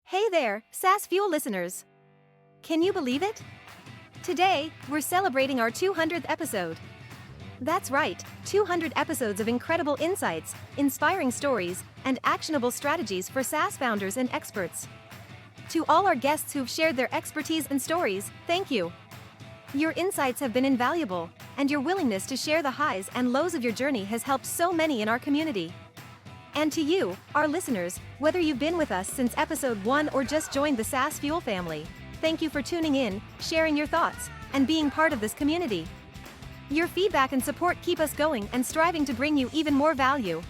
Hey there, SaaS Fuel listeners! Can you believe it? Today, we're celebrating our 200th episode. That's right, 200 episodes of incredible insights, inspiring stories, and actionable strategies for SaaS founders and experts. To all our guests who've shared their expertise and stories, thank you. Your insights have been invaluable, and your willingness to share the highs and lows of your journey has helped so many in our community. And to you, our listeners, whether you've been with us since episode 1 or just joined the SaaS Fuel family, thank you for tuning in, sharing your thoughts, and being part of this community. Your feedback and support keep us going and striving to bring you even more value.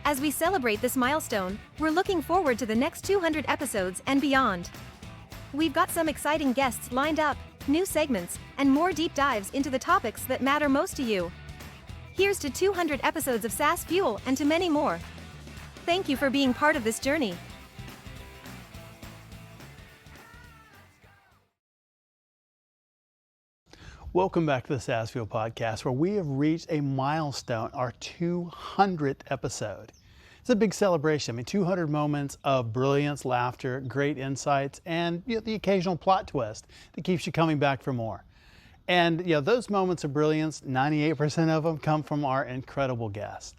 As we celebrate this milestone, we're looking forward to the next 200 episodes and beyond. We've got some exciting guests lined up, new segments, and more deep dives into the topics that matter most to you. Here's to 200 episodes of SaaS Fuel and to many more. Thank you for being part of this journey. Welcome back to the SaaS Fuel podcast, where we have reached a milestone, our 200th episode. It's a big celebration. 200 moments of brilliance, laughter, great insights, and the occasional plot twist that keeps you coming back for more. And those moments of brilliance, 98% of them come from our incredible guests.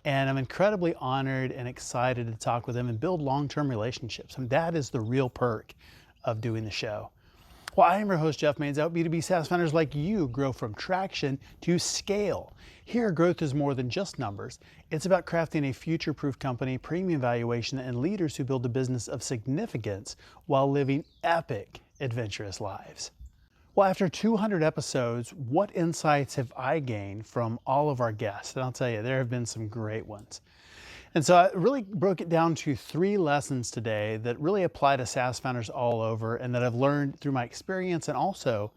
And I'm incredibly honored and excited to talk with them and build long-term relationships. And that is the real perk of doing the show. Well, I am your host, Jeff Maines. I help B2B SaaS founders like you grow from traction to scale. Here, growth is more than just numbers. It's about crafting a future-proof company, premium valuation, and leaders who build a business of significance while living epic, adventurous lives. Well, after 200 episodes, what insights have I gained from all of our guests? And I'll tell you, there have been some great ones. And so I really broke it down to 3 lessons today that really apply to SaaS founders all over and that I've learned through my experience and also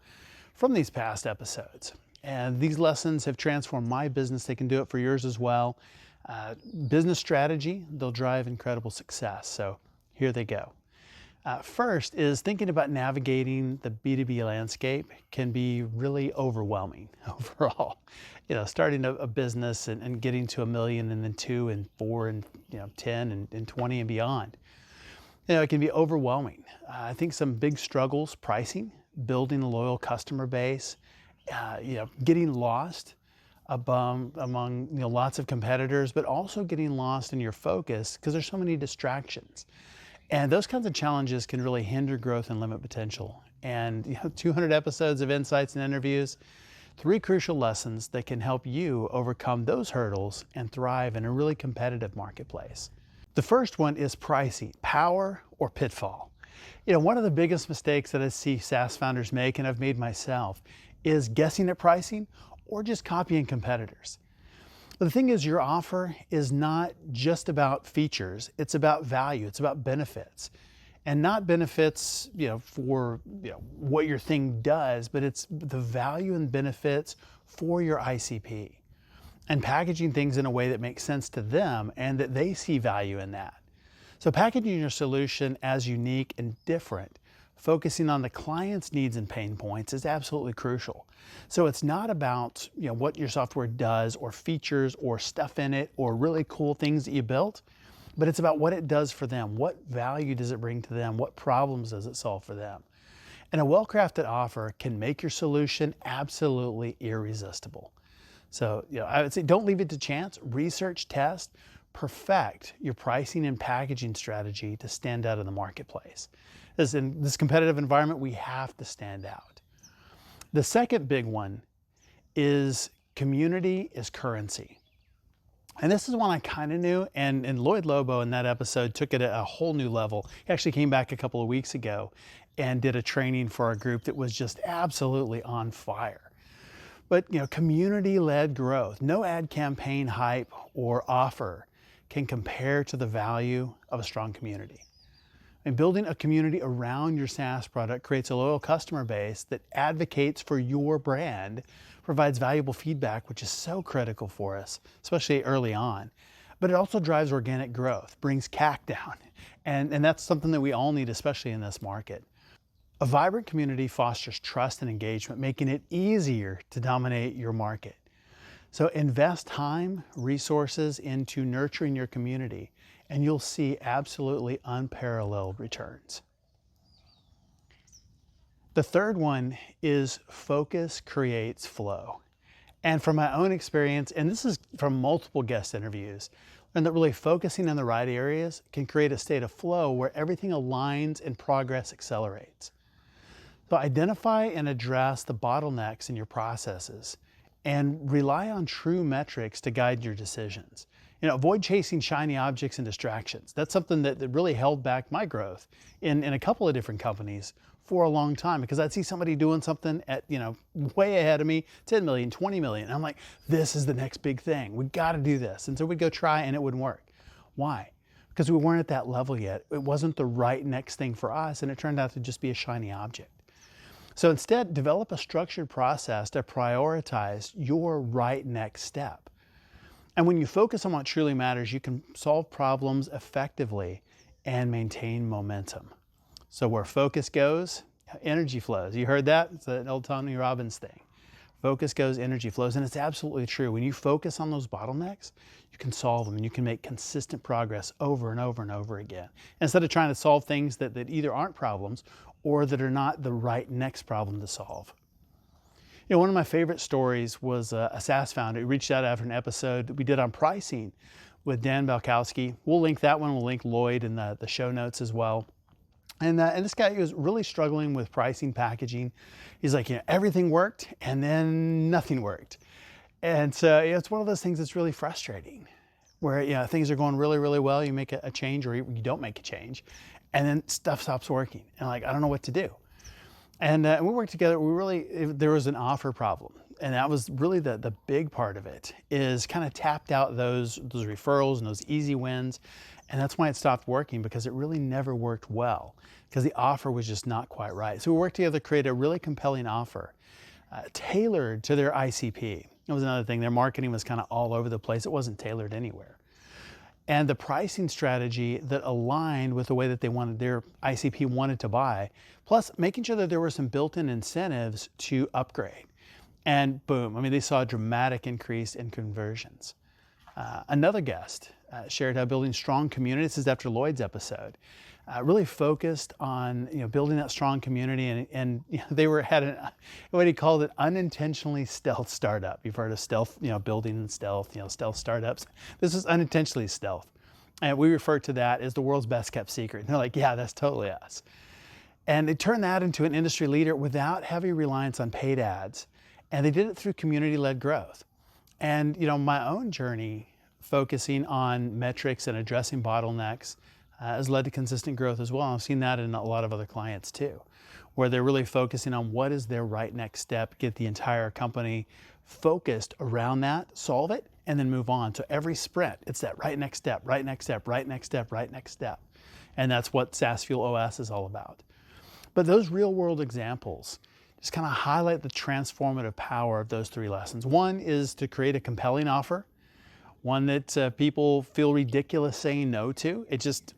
from these past episodes. And these lessons have transformed my business. They can do it for yours as well. Business strategy, they'll drive incredible success. So here they go. First is thinking about navigating the B2B landscape can be really overwhelming overall. Starting a business and getting to $1 million and then 2 and 4 and 10 and 20 and beyond. It can be overwhelming. I think some big struggles: pricing, building a loyal customer base, getting lost among lots of competitors, but also getting lost in your focus because there's so many distractions. And those kinds of challenges can really hinder growth and limit potential. And 200 episodes of insights and interviews, 3 crucial lessons that can help you overcome those hurdles and thrive in a really competitive marketplace. The first one is pricing, power or pitfall. One of the biggest mistakes that I see SaaS founders make, and I've made myself, is guessing at pricing or just copying competitors. But the thing is, your offer is not just about features, it's about value, it's about benefits. And not benefits, for what your thing does, but it's the value and benefits for your ICP. And packaging things in a way that makes sense to them and that they see value in that. So packaging your solution as unique and different, focusing on the client's needs and pain points, is absolutely crucial. So it's not about what your software does or features or stuff in it or really cool things that you built, but it's about what it does for them. What value does it bring to them? What problems does it solve for them? And a well-crafted offer can make your solution absolutely irresistible. So I would say don't leave it to chance. Research, test, perfect your pricing and packaging strategy to stand out in the marketplace. As in this competitive environment, we have to stand out. The second big one is community is currency. And this is one I kind of knew, and Lloyd Lobo in that episode took it at a whole new level. He actually came back a couple of weeks ago and did a training for our group that was just absolutely on fire. But community-led growth, no ad campaign hype or offer can compare to the value of a strong community. And building a community around your SaaS product creates a loyal customer base that advocates for your brand, provides valuable feedback, which is so critical for us, especially early on. But it also drives organic growth, brings CAC down. And that's something that we all need, especially in this market. A vibrant community fosters trust and engagement, making it easier to dominate your market. So invest time, resources into nurturing your community, and you'll see absolutely unparalleled returns. The third one is focus creates flow. And from my own experience, and this is from multiple guest interviews, and that really focusing in the right areas can create a state of flow where everything aligns and progress accelerates. So identify and address the bottlenecks in your processes and rely on true metrics to guide your decisions. Avoid chasing shiny objects and distractions. That's something that really held back my growth in a couple of different companies for a long time, because I'd see somebody doing something at, way ahead of me, 10 million, 20 million. And I'm like, this is the next big thing. We got to do this. And so we'd go try and it wouldn't work. Why? Because we weren't at that level yet. It wasn't the right next thing for us. And it turned out to just be a shiny object. So instead, develop a structured process to prioritize your right next step. And when you focus on what truly matters, you can solve problems effectively and maintain momentum. So where focus goes, energy flows. You heard that? It's an old Tony Robbins thing. Focus goes, energy flows. And it's absolutely true. When you focus on those bottlenecks, you can solve them and you can make consistent progress over and over and over again. Instead of trying to solve things that either aren't problems or that are not the right next problem to solve. One of my favorite stories was a SaaS founder who reached out after an episode that we did on pricing with Dan Balkowski. We'll link that one. We'll link Lloyd in the show notes as well. And this guy was really struggling with pricing, packaging. He's like, everything worked and then nothing worked. And so it's one of those things that's really frustrating where, things are going really, really well. You make a change or you don't make a change and then stuff stops working. And I don't know what to do. And we worked together. There was an offer problem. And that was really the big part of it, is kind of tapped out those referrals and those easy wins. And that's why it stopped working, because it really never worked well, because the offer was just not quite right. So we worked together to create a really compelling offer tailored to their ICP. That was another thing. Their marketing was kind of all over the place. It wasn't tailored anywhere. And the pricing strategy that aligned with the way that their ICP wanted to buy, plus making sure that there were some built-in incentives to upgrade. And boom, they saw a dramatic increase in conversions. Another guest shared how building strong community, this is after Lloyd's episode, really focused on building that strong community, and they had what he called it, unintentionally stealth startup. You've heard of stealth, building and stealth, stealth startups. This is unintentionally stealth, and we refer to that as the world's best kept secret. And they're like, yeah, that's totally us. And they turned that into an industry leader without heavy reliance on paid ads, and they did it through community-led growth. And my own journey focusing on metrics and addressing bottlenecks has led to consistent growth as well. I've seen that in a lot of other clients too, where they're really focusing on what is their right next step, get the entire company focused around that, solve it, and then move on. So every sprint, it's that right next step, right next step, right next step, right next step. And that's what SaaS Fuel OS is all about. But those real world examples just kind of highlight the transformative power of those three lessons. One is to create a compelling offer, one that people feel ridiculous saying no to.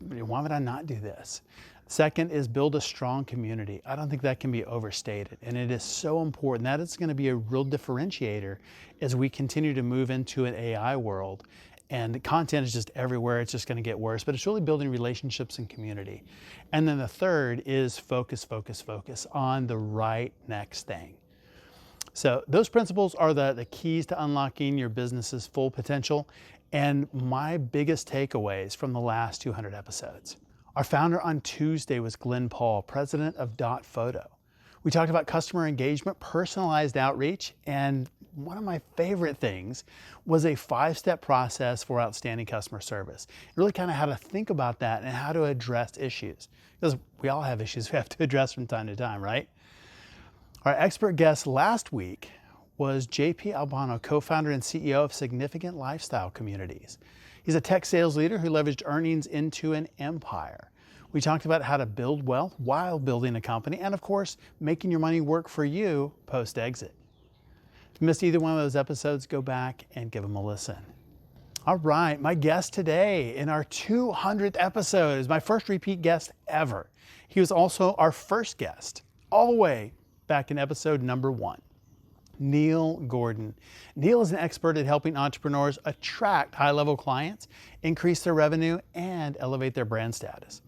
Why would I not do this? Second is build a strong community. I don't think that can be overstated. And it is so important. That is going to be a real differentiator as we continue to move into an AI world. And the content is just everywhere. It's just going to get worse. But it's really building relationships and community. And then the third is focus on the right next thing. So those principles are the keys to unlocking your business's full potential, and my biggest takeaways from the last 200 episodes. Our founder on Tuesday was Glenn Paul, president of Dot Photo. We talked about customer engagement, personalized outreach, and one of my favorite things was a 5-step process for outstanding customer service. Really kind of how to think about that and how to address issues, because we all have issues we have to address from time to time, right? Our expert guest last week was JP Albano, co-founder and CEO of Significant Lifestyle Communities. He's a tech sales leader who leveraged earnings into an empire. We talked about how to build wealth while building a company, and of course, making your money work for you post-exit. If you missed either one of those episodes, go back and give them a listen. All right, my guest today in our 200th episode is my first repeat guest ever. He was also our first guest, all the way back in episode number 1. Neil Gordon. Neil is an expert at helping entrepreneurs attract high-level clients, increase their revenue, and elevate their brand status.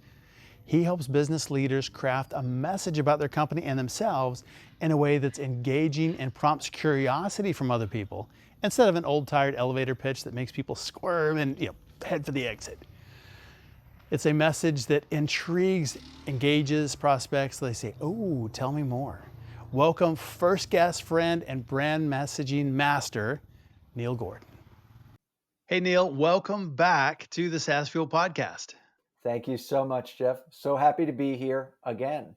He helps business leaders craft a message about their company and themselves in a way that's engaging and prompts curiosity from other people, instead of an old tired elevator pitch that makes people squirm and head for the exit. It's a message that intrigues, engages prospects. They say, "Oh, tell me more." Welcome first guest, friend, and brand messaging master, Neil Gordon. Hey, Neil, welcome back to the SaaS Fuel podcast. Thank you so much, Jeff. So happy to be here again.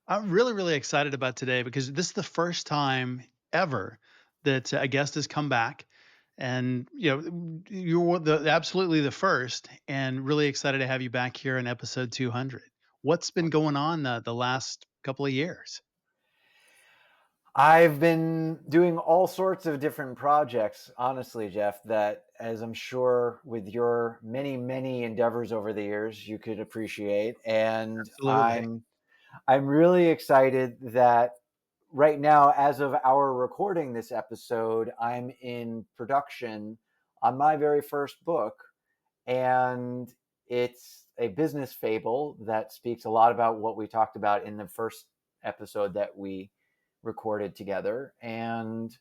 I'm really, really excited about today because this is the first time ever that a guest has come back. And you're absolutely the first, and really excited to have you back here in episode 200. What's been going on the last couple of years? I've been doing all sorts of different projects, honestly, Jeff, that, as I'm sure with your many, many endeavors over the years, you could appreciate. And Absolutely. I'm really excited that right now, as of our recording this episode, I'm in production on my very first book. And it's a business fable that speaks a lot about what we talked about in the first episode that we recorded together. And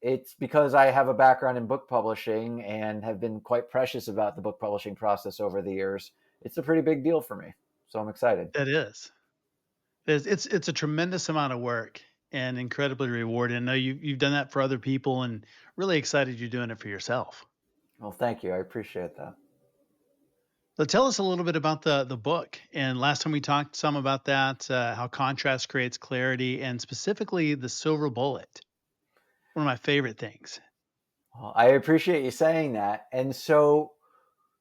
it's because I have a background in book publishing and have been quite precious about the book publishing process over the years. It's a pretty big deal for me. So I'm excited. It is. It's a tremendous amount of work and incredibly rewarding. I know you've done that for other people, and really excited you're doing it for yourself. Well, thank you. I appreciate that. So tell us a little bit about the book. And last time we talked some about that, how contrast creates clarity, and specifically the silver bullet. One of my favorite things. Well, I appreciate you saying that. And so,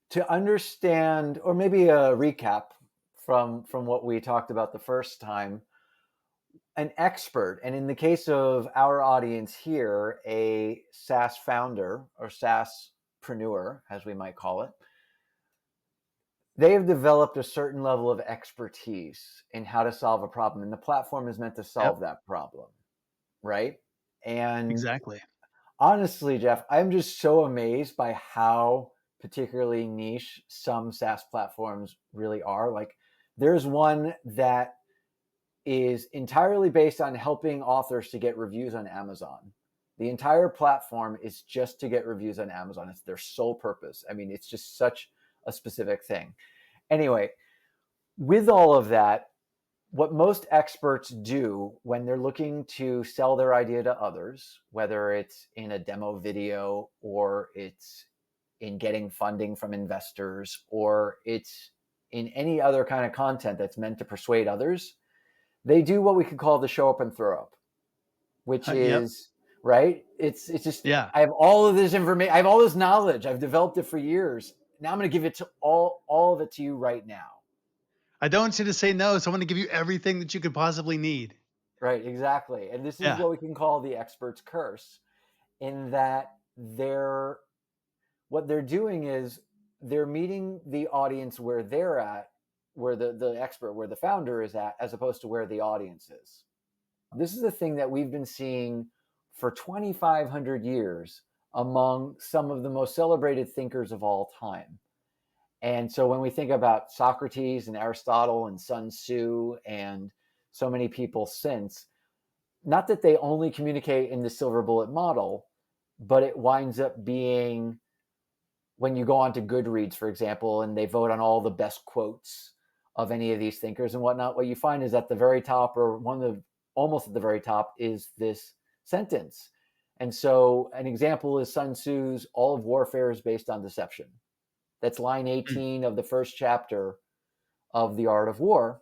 to understand, or maybe a recap from what we talked about the first time, an expert, and in the case of our audience here, a SaaS founder or SaaSpreneur, as we might call it, they have developed a certain level of expertise in how to solve a problem, and the platform is meant to solve Yep, that problem, right? And exactly. honestly, Jeff, I'm just so amazed by how particularly niche some SaaS platforms really are. Like, there's one that is entirely based on helping authors to get reviews on Amazon. The entire platform is just to get reviews on Amazon. It's their sole purpose. I mean, it's just such a specific thing. Anyway, with all of that, what most experts do when they're looking to sell their idea to others, whether it's in a demo video or it's in getting funding from investors or it's in any other kind of content that's meant to persuade others, they do what we could call the show up and throw up, which Yep. is right. It's just, Yeah. I have all of this information, I have all this knowledge, I've developed it for years. Now I'm going to give it to all of it to you right now. I don't want you to say no, so I'm going to give you everything that you could possibly need. Right, exactly. And this is Yeah. what we can call the expert's curse, in that what they're doing is they're meeting the audience where they're at, where the expert, where the founder is at, as opposed to where the audience is. This is the thing that we've been seeing for 2,500 years among some of the most celebrated thinkers of all time. And so when we think about Socrates and Aristotle and Sun Tzu and so many people since, not that they only communicate in the silver bullet model, but it winds up being, when you go on to Goodreads, for example, and they vote on all the best quotes of any of these thinkers and whatnot, what you find is at the very top, or one of the, almost at the very top, is this sentence. And so an example is Sun Tzu's "All of warfare is based on deception." That's line Mm. 18 of the first chapter of The Art of War.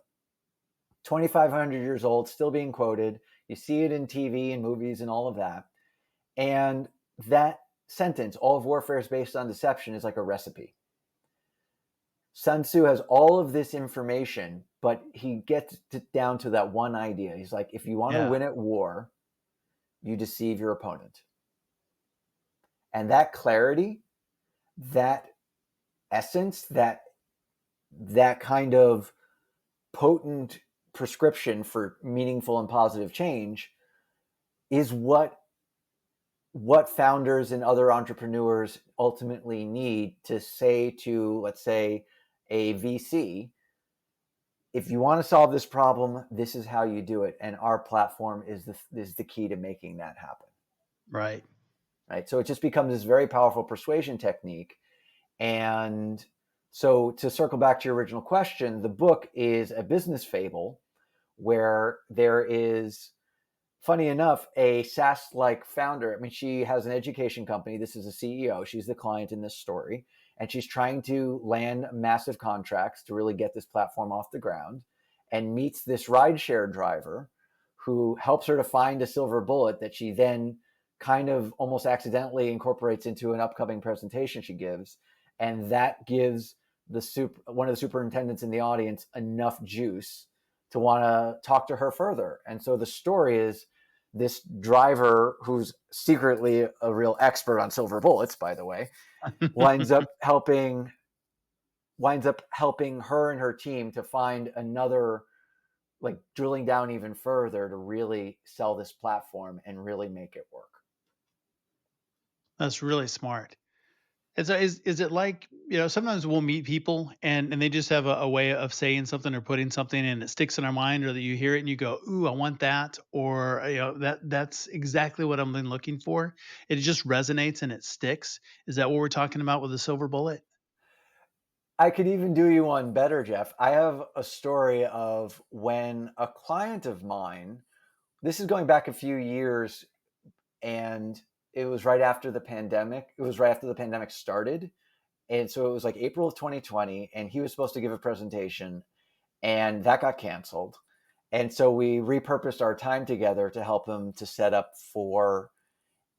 2,500 years old, still being quoted. You see it in TV and movies and all of that. And that sentence, "all of warfare is based on deception," is like a recipe. Sun Tzu has all of this information, but he gets down to that one idea. He's like, if you want to Yeah. win at war, you deceive your opponent. And that clarity, that essence, that kind of potent prescription for meaningful and positive change is what founders and other entrepreneurs ultimately need to say to, let's say, a VC, if you want to solve this problem, this is how you do it. And our platform is the key to making that happen. Right. Right. So it just becomes this very powerful persuasion technique. And so to circle back to your original question, the book is a business fable where there is, funny enough, a SaaS-like founder. I mean, she has an education company. This is a CEO. She's the client in this story. And she's trying to land massive contracts to really get this platform off the ground, and meets this rideshare driver who helps her to find a silver bullet that she then kind of almost accidentally incorporates into an upcoming presentation she gives. And that gives one of the superintendents in the audience enough juice to want to talk to her further. And so the story is this driver, who's secretly a real expert on silver bullets, by the way, winds up helping her and her team to find another, like drilling down even further to really sell this platform and really make it work. That's really smart. And so is it like, sometimes we'll meet people and they just have a way of saying something or putting something and it sticks in our mind, or that you hear it and you go, ooh, I want that, or that's exactly what I've been looking for. It just resonates and it sticks. Is that what we're talking about with the silver bullet? I could even do you one better, Jeff. I have a story of when a client of mine, this is going back a few years, and it was right after the pandemic. It was right after the pandemic started. And so it was like April of 2020, and he was supposed to give a presentation, and that got canceled. And so we repurposed our time together to help him to set up for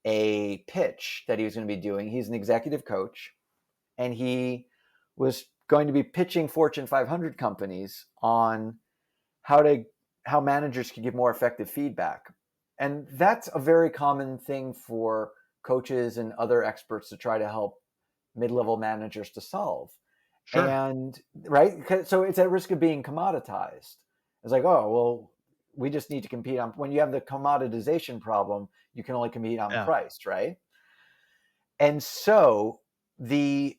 a pitch that he was going to be doing. He's an executive coach, and he was going to be pitching Fortune 500 companies on how managers could give more effective feedback. And that's a very common thing for coaches and other experts to try to help mid-level managers to solve. Sure. And right, so it's at risk of being commoditized. It's like, oh, well, we just need to compete on, when you have the commoditization problem, you can only compete on Yeah. price, right? And so the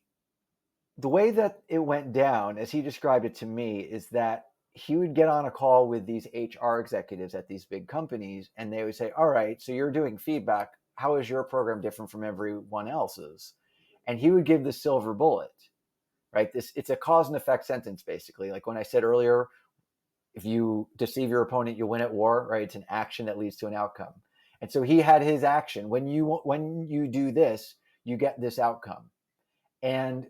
way that it went down, as he described it to me, is that he would get on a call with these HR executives at these big companies, and they would say, all right, so you're doing feedback. How is your program different from everyone else's? And he would give the silver bullet, right? It's a cause and effect sentence, basically. Like when I said earlier, if you deceive your opponent, you win at war, right? It's an action that leads to an outcome. And so he had his action. When you do this, you get this outcome. And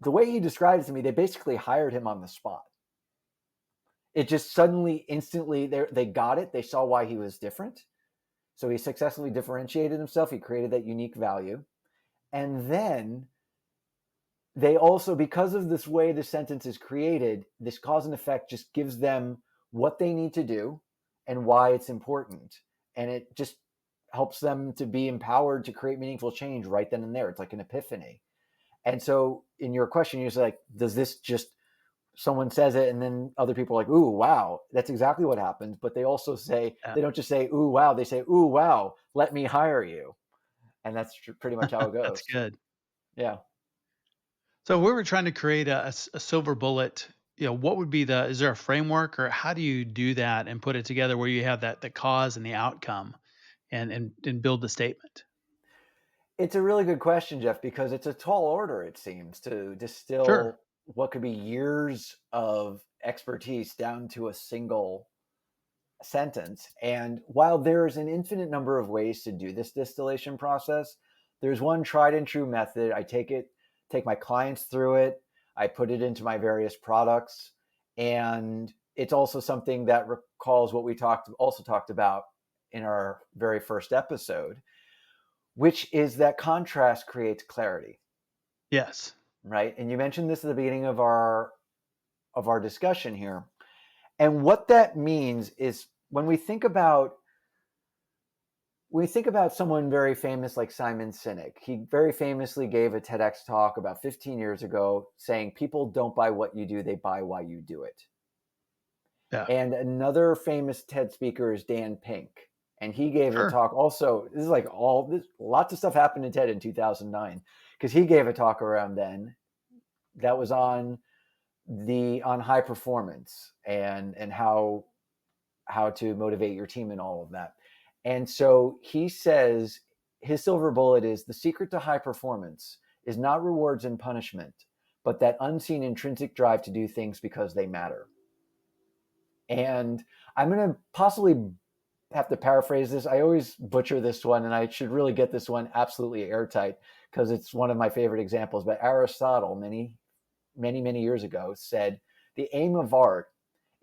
the way he describes it to me, they basically hired him on the spot. It just suddenly, instantly, they got it. They saw why he was different. So he successfully differentiated himself. He created that unique value. And then they also, because of this way the sentence is created, this cause and effect just gives them what they need to do and why it's important. And it just helps them to be empowered to create meaningful change right then and there. It's like an epiphany. And so in your question, you're like, does this just, someone says it and then other people are like, ooh, wow, that's exactly what happened. But they also say, Yeah. they don't just say, ooh, wow, they say, ooh, wow, let me hire you. And that's pretty much how it That's goes. good. Yeah. So if we were trying to create a silver bullet, what would be is there a framework, or how do you do that and put it together where you have the cause and the outcome, and build the statement? It's a really good question, Jeff, because it's a tall order, it seems, to Sure. distill what could be years of expertise down to a single sentence. And while there's an infinite number of ways to do this distillation process, there's one tried and true method. I take my clients through it, I put it into my various products, and it's also something that recalls what we also talked about in our very first episode, which is that contrast creates clarity, Yes. right? And you mentioned this at the beginning of our discussion here. And what that means is when we think about someone very famous like Simon Sinek, he very famously gave a TEDx talk about 15 years ago saying people don't buy what you do, they buy why you do it. Yeah. And another famous TED speaker is Dan Pink. And he gave a Sure. talk also. This is like all this, lots of stuff happened in TED in 2009 because he gave a talk around then that was on high performance and how to motivate your team and all of that. And so he says his silver bullet is the secret to high performance is not rewards and punishment, but that unseen intrinsic drive to do things because they matter. And I'm going to possibly have to paraphrase this. I always butcher this one, and I should really get this one absolutely airtight because it's one of my favorite examples. But Aristotle, many years ago, said the aim of art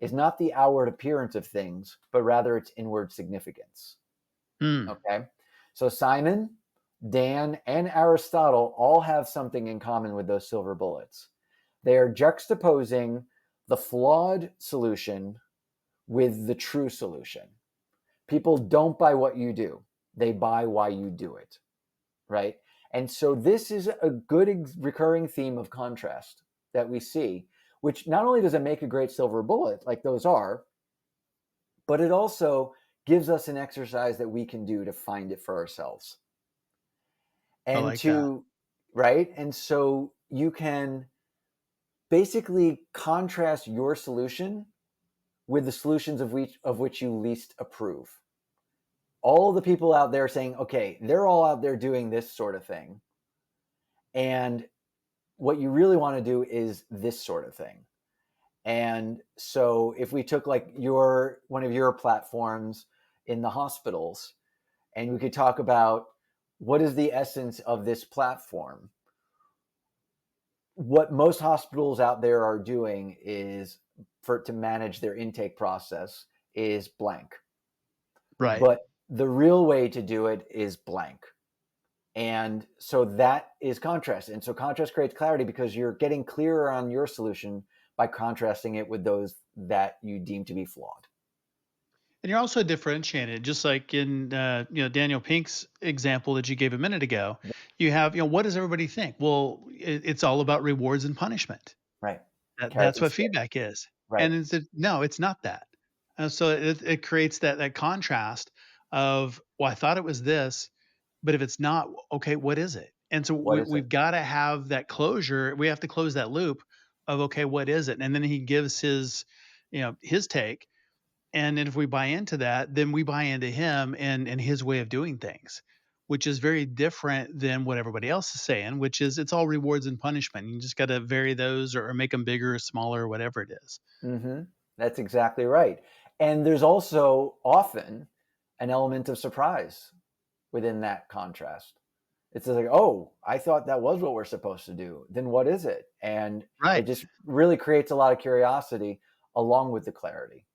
is not the outward appearance of things, but rather its inward significance. Mm. Okay. So Simon, Dan, and Aristotle all have something in common with those silver bullets. They are juxtaposing the flawed solution with the true solution. People don't buy what you do, they buy why you do it. Right. And so this is a good recurring theme of contrast that we see, which not only does it make a great silver bullet, like those are, but it also gives us an exercise that we can do to find it for ourselves. I And like that. right? And so you can basically contrast your solution with the solutions of which you least approve. All the people out there saying, okay, they're all out there doing this sort of thing. And what you really want to do is this sort of thing. And so if we took like one of your platforms in the hospitals, and we could talk about what is the essence of this platform, what most hospitals out there are doing is to manage their intake process is blank. Right. But the real way to do it is blank. And so that is contrast. And so contrast creates clarity because you're getting clearer on your solution by contrasting it with those that you deem to be flawed. And you're also differentiated, just like in Daniel Pink's example that you gave a minute ago. You have, what does everybody think? Well, it's all about rewards and punishment. Right. Carrot That's and what stick. feedback is. Right. And no, it's not that. So it creates that contrast of, well, I thought it was this, but if it's not, okay, what is it? And so What is it? we've got to have that closure. We have to close that loop of, okay, what is it? And then he gives his take. And then if we buy into that, then we buy into him and his way of doing things, which is very different than what everybody else is saying, which is it's all rewards and punishment. You just got to vary those or make them bigger or smaller or whatever it is. Mm-hmm. That's exactly right. And there's also often an element of surprise within that contrast. It's just like, oh, I thought that was what we're supposed to do. Then what is it? And it Right. just really creates a lot of curiosity along with the clarity.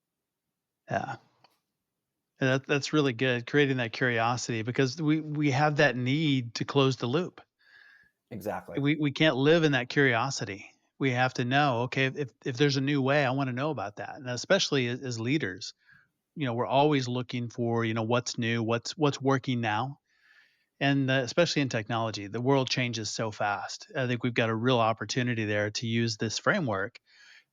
Yeah. And that's really good, creating that curiosity because we have that need to close the loop. Exactly. We can't live in that curiosity. We have to know, okay, if there's a new way, I want to know about that. And especially as leaders, we're always looking for, what's new, what's working now. And especially in technology, the world changes so fast. I think we've got a real opportunity there to use this framework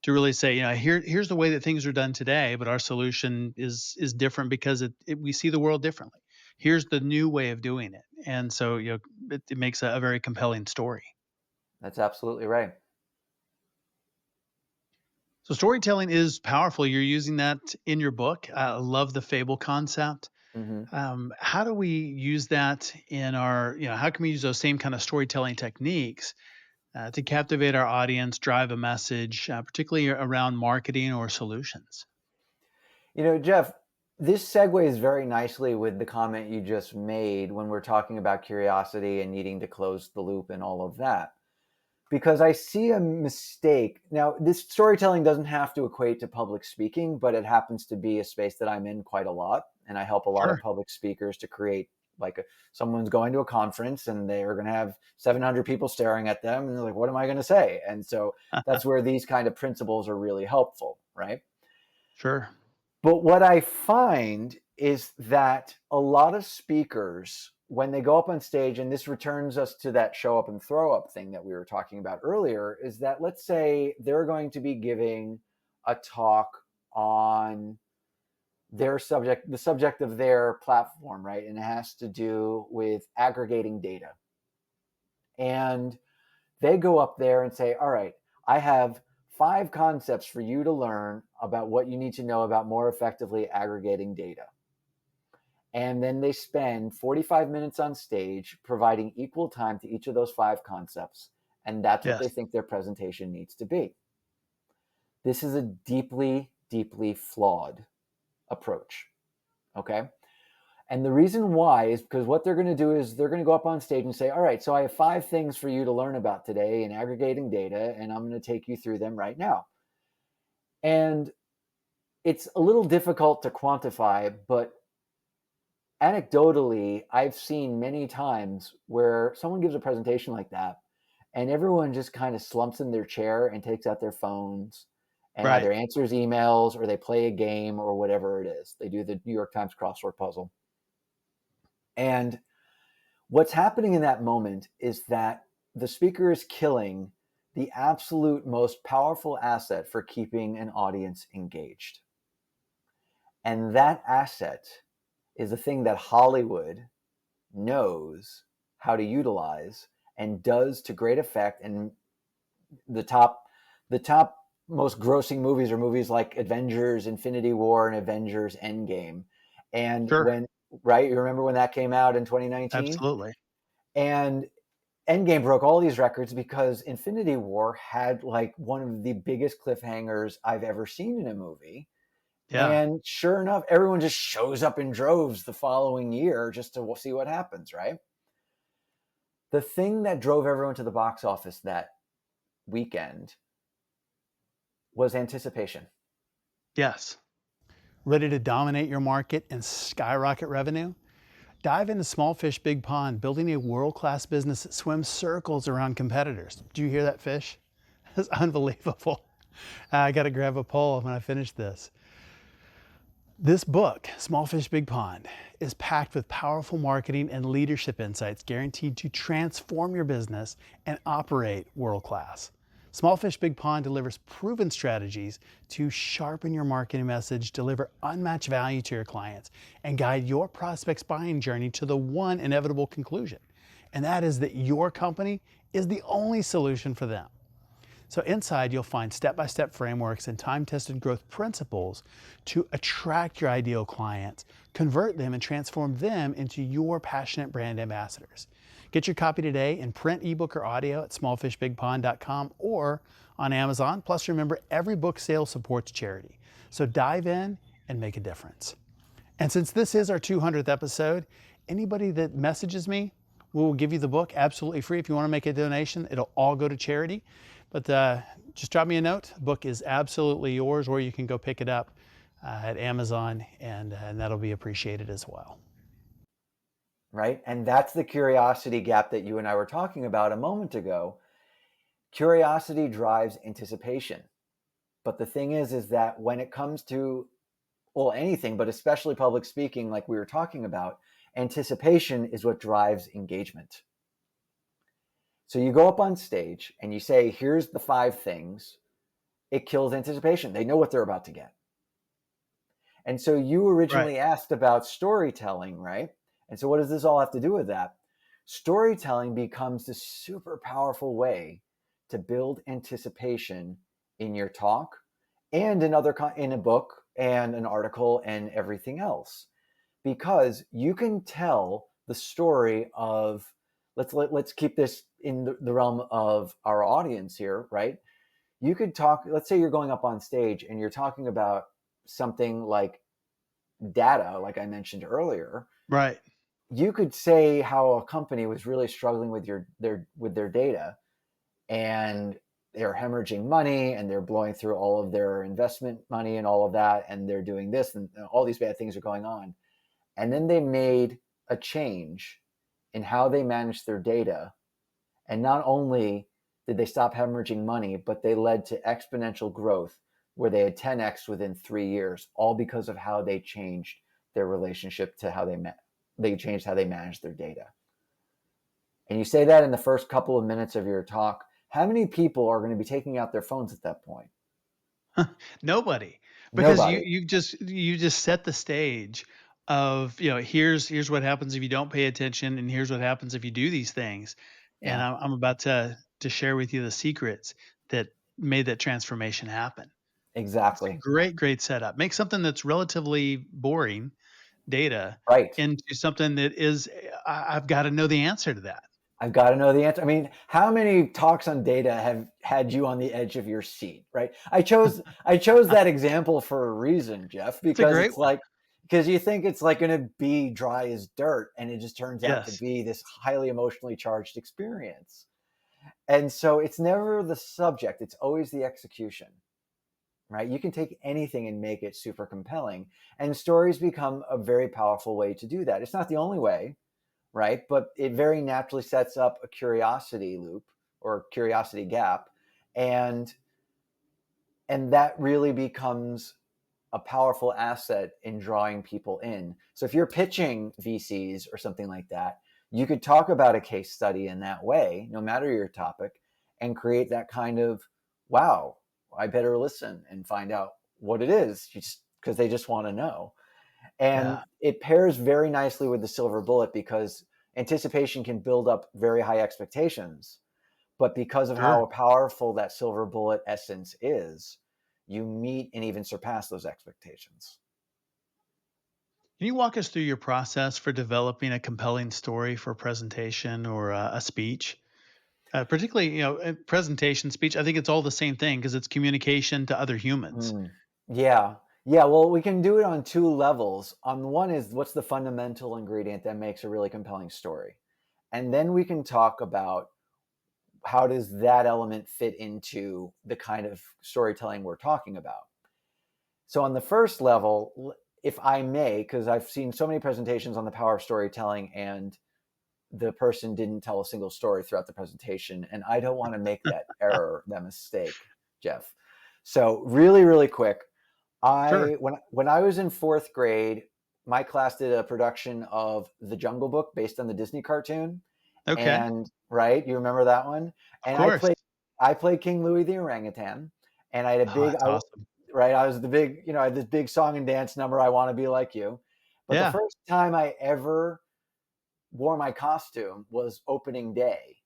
to really say, here's the way that things are done today, but our solution is different because we see the world differently. Here's the new way of doing it, and so it makes a very compelling story. That's absolutely right. So storytelling is powerful. You're using that in your book. I love the fable concept. Mm-hmm. How do we use that in how can we use those same kind of storytelling techniques to captivate our audience, drive a message, particularly around marketing or solutions? Jeff, this segues very nicely with the comment you just made when we're talking about curiosity and needing to close the loop and all of that. Because I see a mistake. Now, this storytelling doesn't have to equate to public speaking, but it happens to be a space that I'm in quite a lot. And I help a lot Sure. of public speakers to create someone's going to a conference and they're going to have 700 people staring at them. And they're like, what am I going to say? And so that's where these kind of principles are really helpful, right? Sure. But what I find is that a lot of speakers, when they go up on stage, and this returns us to that show up and throw up thing that we were talking about earlier, is that let's say they're going to be giving a talk on the subject of their platform, right? And it has to do with aggregating data. And they go up there and say, all right, I have 5 concepts for you to learn about what you need to know about more effectively aggregating data. And then they spend 45 minutes on stage providing equal time to each of those 5 concepts. And that's what they Yes. think their presentation needs to be. This is a deeply, deeply flawed approach. Okay. And the reason why is because what they're going to do is they're going to go up on stage and say, all right, so I have 5 things for you to learn about today in aggregating data, and I'm going to take you through them right now. And it's a little difficult to quantify, but anecdotally, I've seen many times where someone gives a presentation like that, and everyone just kind of slumps in their chair and takes out their phones and Right. either answers emails or they play a game or whatever it is. They do the New York Times crossword puzzle. And what's happening in that moment is that the speaker is killing the absolute most powerful asset for keeping an audience engaged. And that asset is the thing that Hollywood knows how to utilize and does to great effect. And the top most grossing movies are movies like Avengers Infinity War and Avengers Endgame. And Sure. when, right, you remember when that came out in 2019? Absolutely. And Endgame broke all these records because Infinity War had like one of the biggest cliffhangers I've ever seen in a movie. Yeah. And sure enough, everyone just shows up in droves the following year just to see what happens, right? The thing that drove everyone to the box office that weekend was anticipation. Yes. Ready to dominate your market and skyrocket revenue? Dive into Small Fish, Big Pond, building a world-class business that swims circles around competitors. Do you hear that fish? That's unbelievable. I got to grab a pole when I finish this. This book, Small Fish, Big Pond, is packed with powerful marketing and leadership insights guaranteed to transform your business and operate world-class. Small Fish, Big Pond delivers proven strategies to sharpen your marketing message, deliver unmatched value to your clients, and guide your prospects' buying journey to the one inevitable conclusion. And that is that your company is the only solution for them. So inside, you'll find step-by-step frameworks and time-tested growth principles to attract your ideal clients, convert them, and transform them into your passionate brand ambassadors. Get your copy today in print, ebook, or audio at smallfishbigpond.com or on Amazon. Plus, remember, every book sale supports charity. So dive in and make a difference. And since this is our 200th episode, anybody that messages me, we will give you the book absolutely free. If you want to make a donation, it'll all go to charity. But just drop me a note. The book is absolutely yours, or you can go pick it up at Amazon, and that'll be appreciated as well. Right? And that's the curiosity gap that you and I were talking about a moment ago. Curiosity drives anticipation. But the thing is that when it comes to, well, anything, but especially public speaking, like we were talking about, anticipation is what drives engagement. So you go up on stage and you say, here's the 5 things. It kills anticipation. They know what they're about to get. And so you Right. originally asked about storytelling, right? And so what does this all have to do with that? Storytelling becomes this super powerful way to build anticipation in your talk and in a book and an article and everything else, because you can tell the story of, let's keep this in the realm of our audience here, right? You could talk, let's say you're going up on stage and you're talking about something like data, like I mentioned earlier. Right. You could say how a company was really struggling with their data, and they're hemorrhaging money and they're blowing through all of their investment money and all of that, and they're doing this and all these bad things are going on. And then they made a change in how they managed their data. And not only did they stop hemorrhaging money, but they led to exponential growth where they had 10x within 3 years, all because of how they changed their relationship to how they changed how they managed their data. And you say that in the first couple of minutes of your talk, how many people are going to be taking out their phones at that point? Nobody, because Nobody. you just set the stage of, here's what happens if you don't pay attention, and here's what happens if you do these things. And Yeah, I'm about to share with you the secrets that made that transformation happen. It's a exactly. great setup. Make something that's relatively boring data Right. into something that is, I've got to know the answer to that. I've got to know the answer. I mean, how many talks on data have had you on the edge of your seat, right? I chose that example for a reason, Jeff, It's a because great it's one. like because you think it's like going to be dry as dirt, and it just turns out to Yes, be this highly emotionally charged experience. And so it's never the subject, it's always the execution, right? You can take anything and make it super compelling, and stories become a very powerful way to do that. It's not the only way, right? But it very naturally sets up a curiosity loop or curiosity gap, and that really becomes a powerful asset in drawing people in. So if you're pitching VCs or something like that, you could talk about a case study in that way, no matter your topic, and create that kind of, wow, I better listen and find out what it is, just because they just want to know. And yeah, it pairs very nicely with the silver bullet because anticipation can build up very high expectations. But because of sure. how powerful that silver bullet essence is, you meet and even surpass those expectations. Can you walk us through your process for developing a compelling story for a presentation or a speech? Particularly, presentation, speech. I think it's all the same thing because it's communication to other humans. Mm. Yeah. Yeah. Well, we can do it on two levels. On one is what's the fundamental ingredient that makes a really compelling story? And then we can talk about how does that element fit into the kind of storytelling we're talking about. So on the first level, if I may, because I've seen so many presentations on the power of storytelling and the person didn't tell a single story throughout the presentation, and I don't want to make that error, that mistake, Jeff. So really, really quick, Sure. when I was in fourth grade, my class did a production of The Jungle Book based on the Disney cartoon, Okay. and right, you remember that one? Of And course. I played King Louis the orangutan, and I had a Oh, big that's awesome. right, I was the big, I had this big song and dance number, I want to be like you. But the Yeah. first time I ever wore my costume was opening day,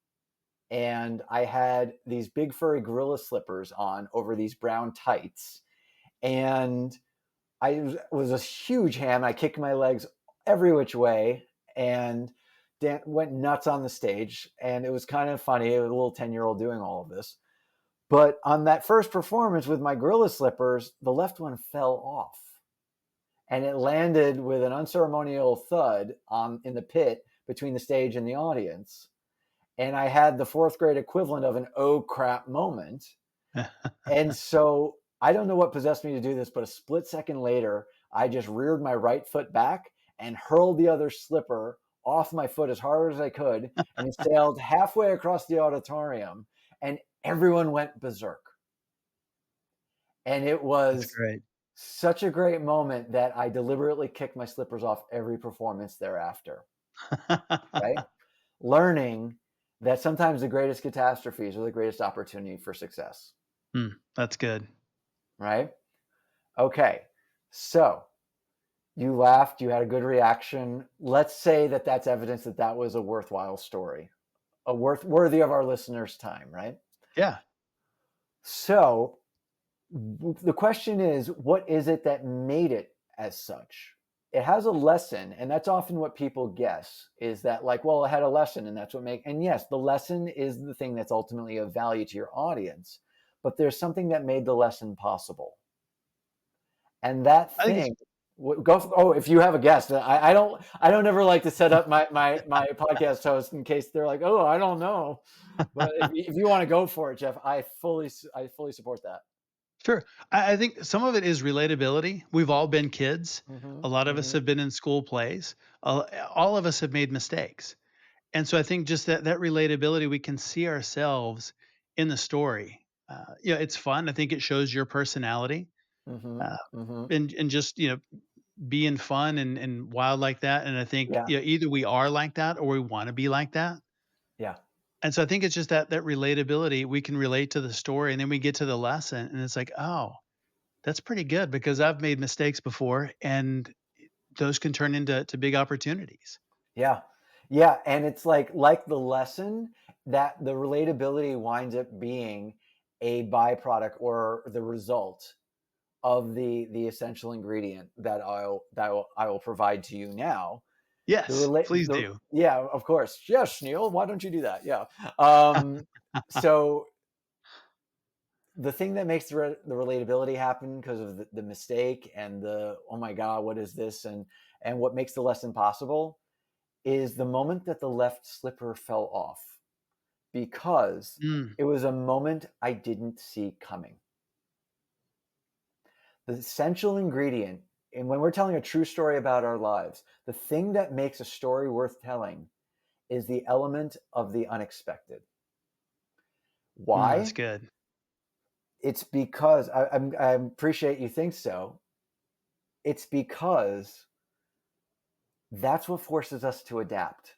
and I had these big furry gorilla slippers on over these brown tights, and I was a huge ham. I kicked my legs every which way, and went nuts on the stage. And it was kind of funny. A little 10-year-old doing all of this. But on that first performance with my gorilla slippers, the left one fell off, and it landed with an unceremonial thud in the pit between the stage and the audience. And I had the fourth grade equivalent of an oh crap moment. And so I don't know what possessed me to do this, but a split second later, I just reared my right foot back and hurled the other slipper off my foot as hard as I could, and it sailed halfway across the auditorium, and everyone went berserk. And it That's was great. such a great moment that I deliberately kicked my slippers off every performance thereafter, right? Learning that sometimes the greatest catastrophes are the greatest opportunity for success, That's good. right? Okay. So you laughed, you had a good reaction. Let's say that that's evidence that that was a worthwhile story, worthy of our listeners' time, right? Yeah. So the question is, what is it that made it as such? It has a lesson, and that's often what people guess is that, like, well, it had a lesson, and that's what and yes, the lesson is the thing that's ultimately of value to your audience, but there's something that made the lesson possible. And that I think it's thing, oh, if you have a guest, I don't ever like to set up my podcast host in case they're like, oh, I don't know. But if you want to go for it, Jeff, I fully support that. sure. I think some of it is relatability. We've all been kids. Hmm. A lot of us Hmm. have been in school plays. All of us have made mistakes. And so I think just that relatability, we can see ourselves in the story. It's fun. I think it shows your personality, Hmm. uh, Hmm. and just being fun and wild like that. And I think Yeah. either we are like that or we want to be like that. Yeah. And so I think it's just that relatability. We can relate to the story, and then we get to the lesson, and it's like, oh. That's pretty good because I've made mistakes before and those can turn into big opportunities. Yeah. Yeah. And it's like the lesson, that the relatability winds up being a byproduct or the result of the essential ingredient that I will provide to you now. The Yes, relate please the do. Yeah, of course. Yes, Neil, why don't you do that? Yeah. So the thing that makes the relatability happen because of the mistake and the, oh my God, what is this? And what makes the lesson possible is the moment that the left slipper fell off, because Mm, it was a moment I didn't see coming. The essential ingredient, and when we're telling a true story about our lives, the thing that makes a story worth telling is the element of the unexpected. that's Why? good. It's because I appreciate you think so. It's because that's what forces us to adapt.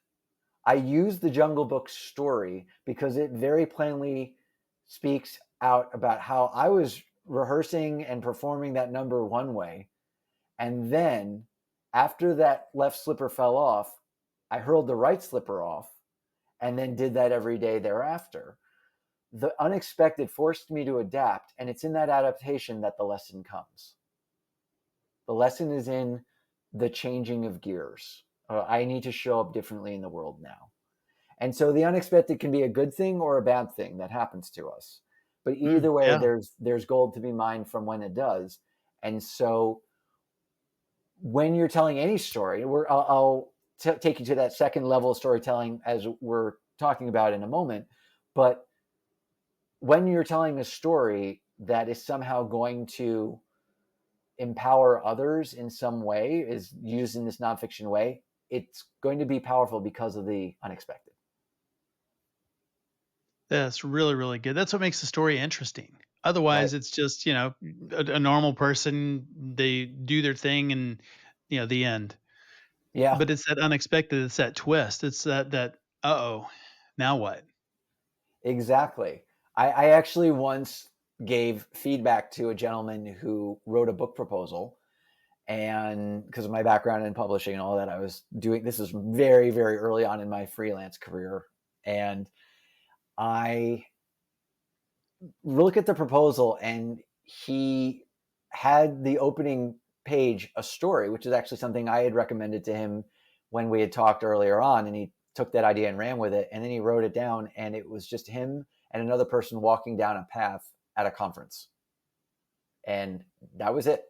I use the Jungle Book story because it very plainly speaks out about how I was rehearsing and performing that number one way. And then after that left slipper fell off, I hurled the right slipper off and then did that every day thereafter. The unexpected forced me to adapt. And it's in that adaptation that the lesson comes. The lesson is in the changing of gears. I need to show up differently in the world now. And so the unexpected can be a good thing or a bad thing that happens to us. But either way, Yeah, there's gold to be mined from when it does. And so when you're telling any story, I'll take you to that second level of storytelling as we're talking about in a moment. But when you're telling a story that is somehow going to empower others in some way, is used in this nonfiction way, it's going to be powerful because of the unexpected. that's really, really good. That's what makes the story interesting. Right. Otherwise, it's just, a normal person, they do their thing and, the end. Yeah, But it's that unexpected, it's that twist. It's that, "Uh-oh, now what?" exactly. I actually once gave feedback to a gentleman who wrote a book proposal, and because of my background in publishing and all that, I was doing this is very, very early on in my freelance career. And I look at the proposal, and he had the opening page a story, which is actually something I had recommended to him when we had talked earlier on. And he took that idea and ran with it. And then he wrote it down, and it was just him and another person walking down a path at a conference. And that was it.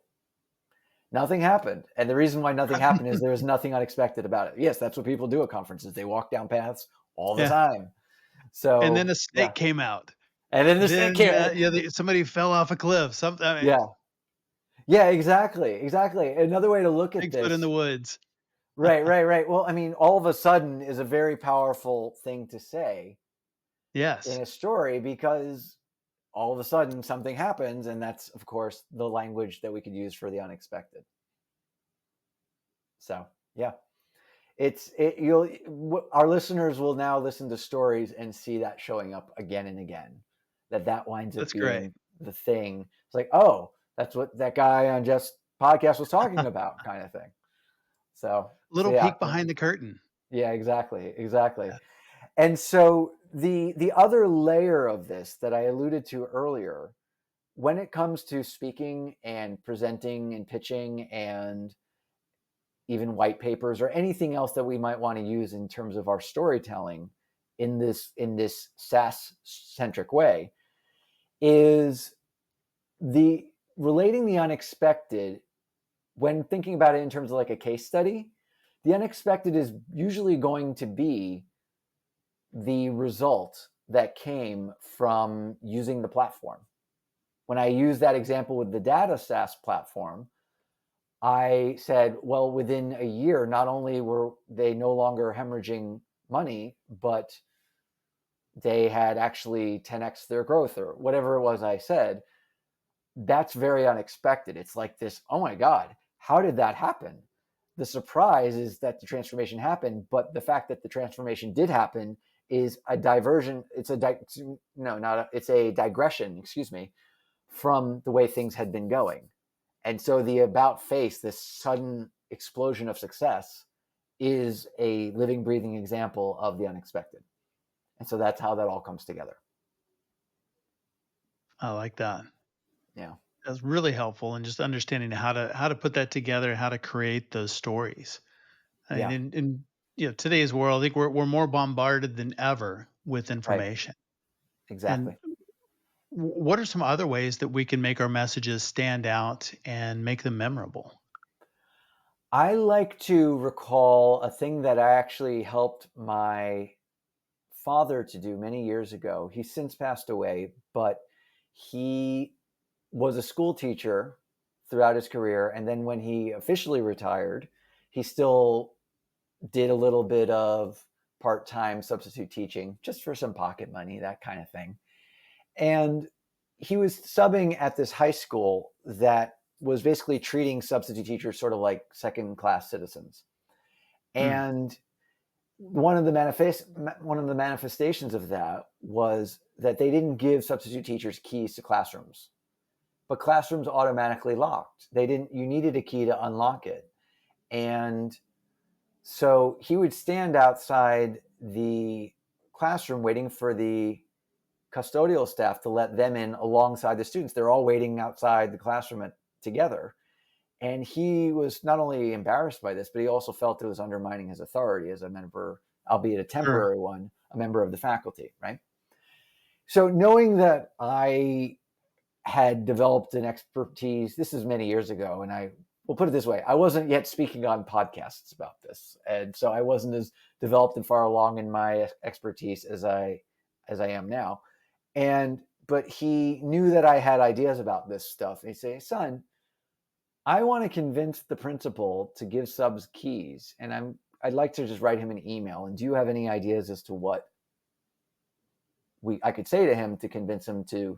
Nothing happened. And the reason why nothing happened is there was nothing unexpected about it. Yes, that's what people do at conferences. They walk down paths all the Yeah, time. and then So, a yeah. snake came out. And then the snake Then, came. somebody fell off a cliff, something I mean, Yeah. Yeah, exactly. Exactly. Another way to look at Bigfoot in the this. woods. Right, right, right. Well, I mean, all of a sudden is a very powerful thing to say in Yes. a story, because all of a sudden something happens. And that's, of course, the language that we could use for the unexpected. So, yeah. Our listeners will now listen to stories and see that showing up again and again, that winds up That's great. being the thing. It's like, oh, that's what that guy on Jeff's podcast was talking about, kind of thing. So Little yeah. peek behind the curtain. Yeah, exactly, exactly. And so the other layer of this that I alluded to earlier, when it comes to speaking and presenting and pitching and even white papers or anything else that we might want to use in terms of our storytelling in this SaaS centric way, is the relating the unexpected. When thinking about it in terms of like a case study, the unexpected is usually going to be the result that came from using the platform. When I use that example with the data SaaS platform, I said, well, within a year, not only were they no longer hemorrhaging money, but they had actually 10x their growth or whatever it was I said. That's very unexpected. It's like this, oh my God, how did that happen? The surprise is that the transformation happened, but the fact that the transformation did happen is a diversion. It's a digression, excuse me, from the way things had been going. And so the about face, this sudden explosion of success, is a living, breathing example of the unexpected. And so that's how that all comes together. I like that. Yeah. That's really helpful in just understanding how to put that together, how to create those stories. I mean, Yeah. in today's world, I think we're more bombarded than ever with Right. information. And Exactly. what are some other ways that we can make our messages stand out and make them memorable? I like to recall a thing that I actually helped my father to do many years ago. He's since passed away, but he was a school teacher throughout his career. And then when he officially retired, he still did a little bit of part time substitute teaching just for some pocket money, that kind of thing. And he was subbing at this high school that was basically treating substitute teachers sort of like second class citizens. Hmm. And one of the manifestations of that was that they didn't give substitute teachers keys to classrooms, but classrooms automatically locked. They didn't. You needed a key to unlock it, and so he would stand outside the classroom waiting for the custodial staff to let them in alongside the students. They're all waiting outside the classroom together. And he was not only embarrassed by this, but he also felt it was undermining his authority as a member, albeit a Sure. temporary one, a member of the faculty, right? So knowing that I had developed an expertise, this is many years ago, and I will put it this way, I wasn't yet speaking on podcasts about this. And so I wasn't as developed and far along in my expertise as I am now. But he knew that I had ideas about this stuff. And he'd say, son, I want to convince the principal to give subs keys, and I'd like to just write him an email. And do you have any ideas as to what I could say to him to convince him to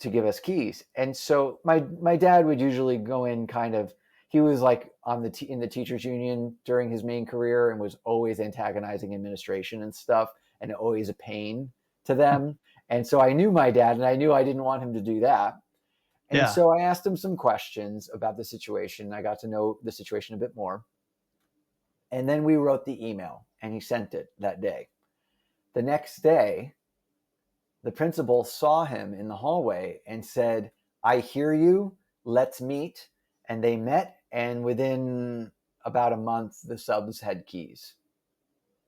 give us keys? And so my dad would usually go in kind of, he was like in the teachers union during his main career and was always antagonizing administration and stuff, and always a pain to them. And so I knew my dad, and I knew I didn't want him to do that. And Yeah. so I asked him some questions about the situation. I got to know the situation a bit more. And then we wrote the email, and he sent it that day. The next day, the principal saw him in the hallway and said, I hear you, let's meet. And they met, and within about a month, the subs had keys.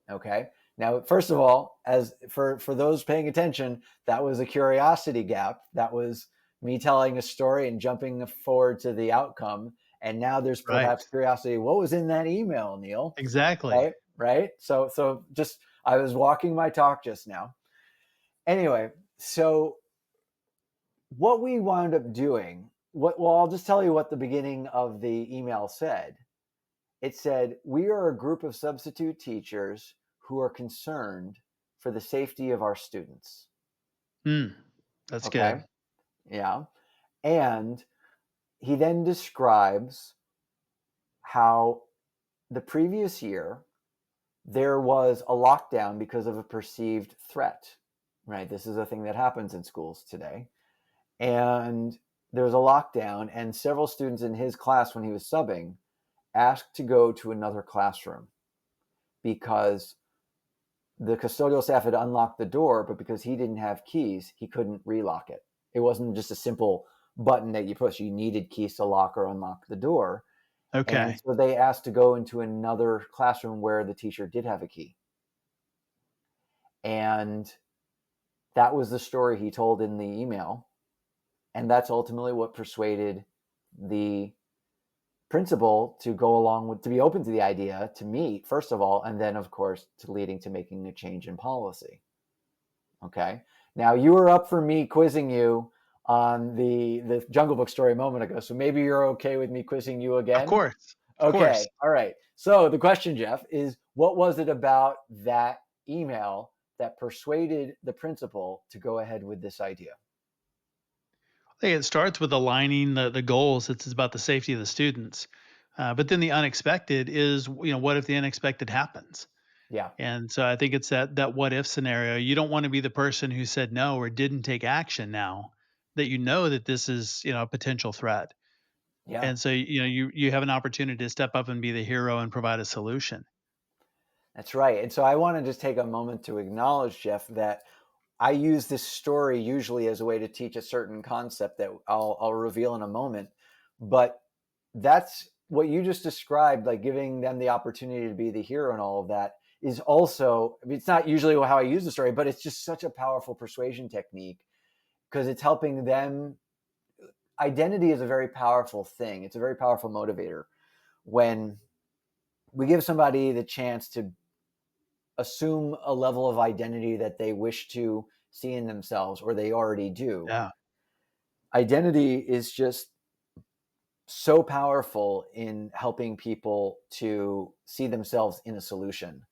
Okay. Now, first of all, as for those paying attention, that was a curiosity gap. That was me telling a story and jumping forward to the outcome. And now there's Right. perhaps curiosity. What was in that email, Neil? Exactly. Right. Right. So just, I was walking my talk just now. Anyway, so what we wound up doing, well, I'll just tell you what the beginning of the email said. It said, we are a group of substitute teachers who are concerned for the safety of our students. Hmm. That's Okay. good. Yeah. And he then describes how the previous year there was a lockdown because of a perceived threat, right? This is a thing that happens in schools today. And there was a lockdown, and several students in his class, when he was subbing, asked to go to another classroom because the custodial staff had unlocked the door, but because he didn't have keys, he couldn't relock it. It wasn't just a simple button that you push. You needed keys to lock or unlock the door. And Okay. so they asked to go into another classroom where the teacher did have a key. And that was the story he told in the email. And that's ultimately what persuaded the principal to go along with, to be open to the idea to meet, first of all, and then, of course, to leading to making a change in policy. Okay. Now, you were up for me quizzing you on the Jungle Book story a moment ago. So maybe you're okay with me quizzing you Of again? course. Of Okay. course. All right. So the question, Jeff, is what was it about that email that persuaded the principal to go ahead with this idea? I think it starts with aligning the goals. It's about the safety of the students. But then the unexpected is, what if the unexpected happens? Yeah. And so I think it's that what if scenario. You don't want to be the person who said no or didn't take action now, that you know that this is, a potential threat. Yeah, And so, you have an opportunity to step up and be the hero and provide a solution. that's right. And so I want to just take a moment to acknowledge, Jeff, that I use this story usually as a way to teach a certain concept that I'll reveal in a moment. But that's what you just described, like giving them the opportunity to be the hero and all of that is also, I mean, it's not usually how I use the story, but it's just such a powerful persuasion technique because it's helping them. Identity is a very powerful thing. It's a very powerful motivator. When we give somebody the chance to assume a level of identity that they wish to see in themselves or they already do, Yeah. identity is just so powerful in helping people to see themselves in a solution.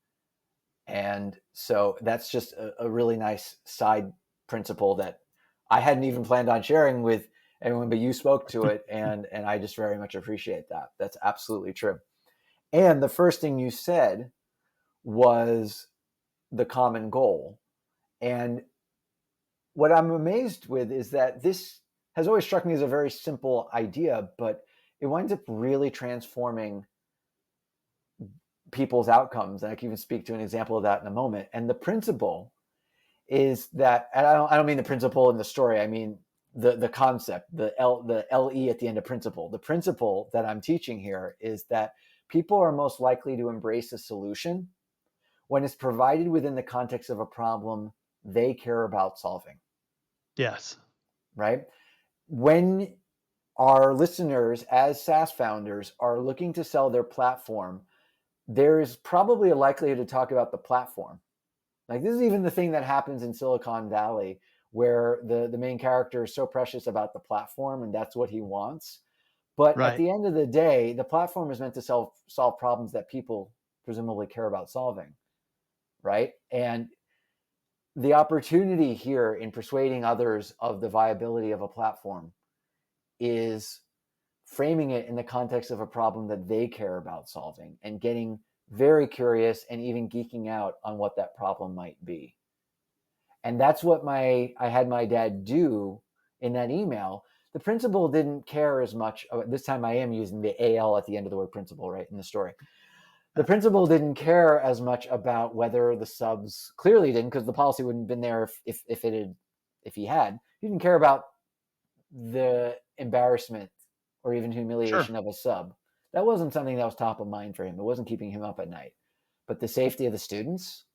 And so that's just a really nice side principle that I hadn't even planned on sharing with anyone, but you spoke to it, and I just very much appreciate that. That's absolutely true. And the first thing you said was the common goal. And what I'm amazed with is that this has always struck me as a very simple idea, but it winds up really transforming people's outcomes. And I can even speak to an example of that in a moment. And the principle is that, and I don't mean the principle in the story. I mean the concept, the LE at the end of principle. The principle that I'm teaching here is that people are most likely to embrace a solution when it's provided within the context of a problem they care about solving, Yes. right? When our listeners, as SaaS founders, are looking to sell their platform, there is probably a likelihood to talk about the platform. Like this is even the thing that happens in Silicon Valley, where the main character is so precious about the platform and that's what he wants. But at Right. the end of the day, the platform is meant to solve problems that people presumably care about solving, right? And the opportunity here in persuading others of the viability of a platform is framing it in the context of a problem that they care about solving and getting very curious and even geeking out on what that problem might be. And that's what I had my dad do in that email. The principal didn't care as much. This time I am using the AL at the end of the word principal, right, in the story. The principal didn't care as much about whether the subs clearly didn't, because the policy wouldn't have been there if he had. He didn't care about the embarrassment or even Sure. humiliation of a sub. That wasn't something that was top of mind for him. It wasn't keeping him up at night. But the safety of the students,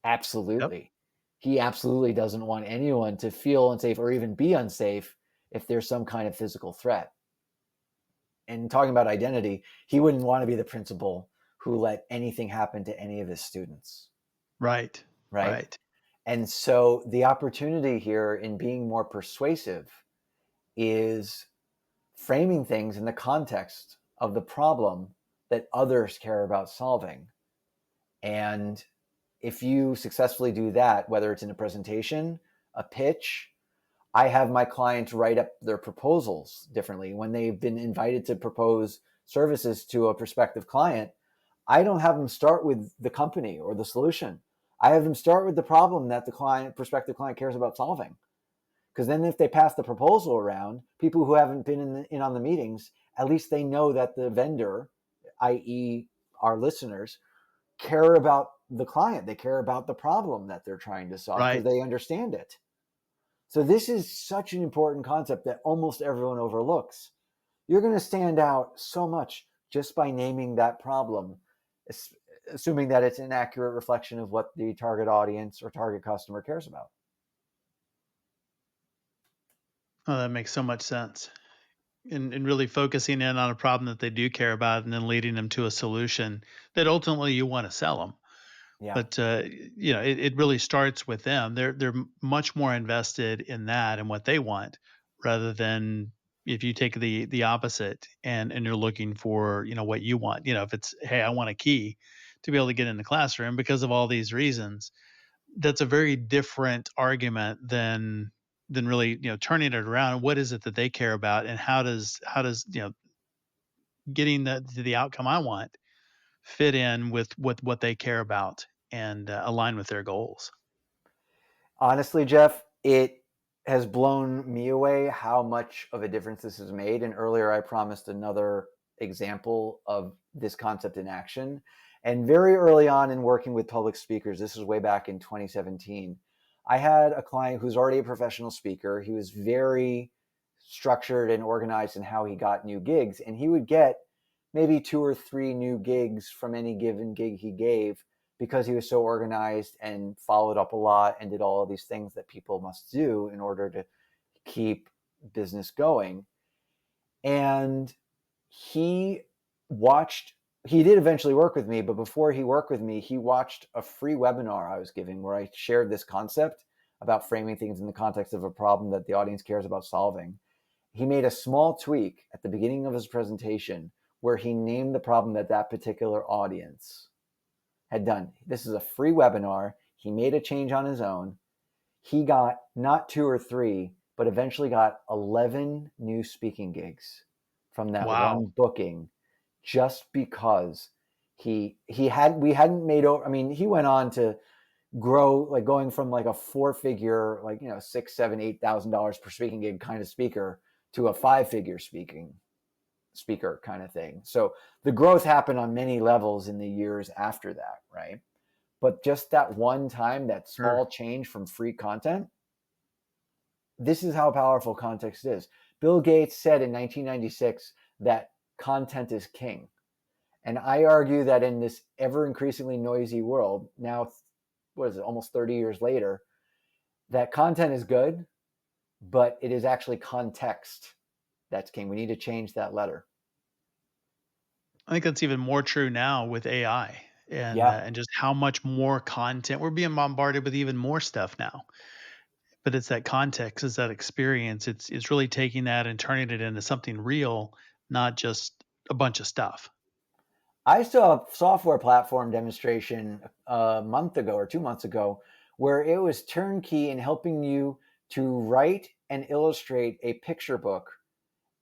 Yep. absolutely. He absolutely doesn't want anyone to feel unsafe or even be unsafe if there's some kind of physical threat. And talking about identity, he wouldn't want to be the principal who let anything happen to any of his students, Right. right? Right. And so the opportunity here in being more persuasive is framing things in the context of the problem that others care about solving. And if you successfully do that, whether it's in a presentation, a pitch, I have my clients write up their proposals differently. When they've been invited to propose services to a prospective client, I don't have them start with the company or the solution. I have them start with the problem that the prospective client cares about solving. Because then if they pass the proposal around, people who haven't been in on the meetings, at least they know that the vendor, i.e. our listeners, care about the client. They care about the problem that they're trying to solve because Right. they understand it. So this is such an important concept that almost everyone overlooks. You're going to stand out so much just by naming that problem, assuming that it's an accurate reflection of what the target audience or target customer cares about. Oh, that makes so much sense. And really focusing in on a problem that they do care about and then leading them to a solution that ultimately you want to sell them. Yeah. But it really starts with them. They're much more invested in that and what they want rather than if you take the opposite and you're looking for what you want. If it's, hey, I want a key to be able to get in the classroom because of all these reasons, that's a very different argument than really turning it around. What is it that they care about, and how does getting to the outcome I want fit in with what they care about and align with their goals. Honestly, Jeff, it has blown me away how much of a difference this has made. And earlier I promised another example of this concept in action. And very early on in working with public speakers, this was way back in 2017, I had a client who's already a professional speaker. He was very structured and organized in how he got new gigs. And he would get maybe 2 or 3 new gigs from any given gig he gave because he was so organized and followed up a lot and did all of these things that people must do in order to keep business going. And he did eventually work with me, but before he worked with me, he watched a free webinar I was giving where I shared this concept about framing things in the context of a problem that the audience cares about solving. He made a small tweak at the beginning of his presentation where he named the problem that that particular audience had done. This is a free webinar. He made a change on his own. He got not 2 or 3, but eventually got 11 new speaking gigs from that Wow. one booking, just because we hadn't made over. I mean, he went on to grow, like going from like a 4-figure, like, $6,000, $7,000, $8,000 per speaking gig kind of speaker to a 5-figure speaker kind of thing. So the growth happened on many levels in the years after that, right? But just that one time, that small change from free content, this is how powerful context is. Bill Gates said in 1996 that content is king. And I argue that in this ever increasingly noisy world, now, what is it, almost 30 years later, that content is good, but it is actually context that's king. We need to change that letter. I think that's even more true now with AI Yeah. and just how much more content we're being bombarded with, even more stuff now. But it's that context, it's that experience. It's really taking that and turning it into something real, not just a bunch of stuff. I saw a software platform demonstration a month ago or 2 months ago where it was turnkey in helping you to write and illustrate a picture book